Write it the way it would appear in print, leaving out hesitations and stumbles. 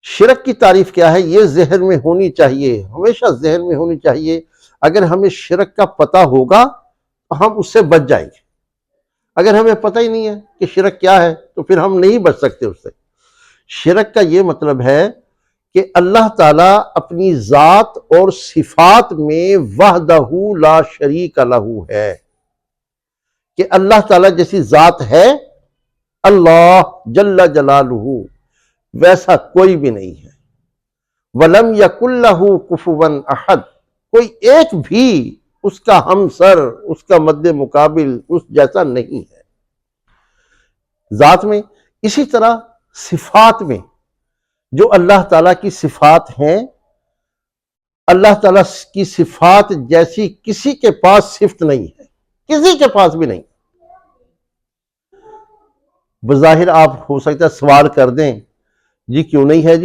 شرک کی تعریف کیا ہے یہ ذہن میں ہونی چاہیے، ہمیشہ ذہن میں ہونی چاہیے۔ اگر ہمیں شرک کا پتہ ہوگا تو ہم اس سے بچ جائیں گے، اگر ہمیں پتہ ہی نہیں ہے کہ شرک کیا ہے تو پھر ہم نہیں بچ سکتے اس سے۔ شرک کا یہ مطلب ہے کہ اللہ تعالیٰ اپنی ذات اور صفات میں وحدہ لا شریک لہ ہے، کہ اللہ تعالیٰ جیسی ذات ہے اللہ جل جلالہ ویسا کوئی بھی نہیں ہے۔ وَلَمْ يَكُنْ لَهُ كُفُوًا أَحَدٌ، کوئی ایک بھی اس کا ہمسر، اس کا مد مقابل اس جیسا نہیں ہے ذات میں۔ اسی طرح صفات میں جو اللہ تعالیٰ کی صفات ہیں، اللہ تعالیٰ کی صفات جیسی کسی کے پاس صفت نہیں ہے، کسی کے پاس بھی نہیں۔ بظاہر آپ ہو سکتا ہے سوال کر دیں جی کیوں نہیں ہے جی؟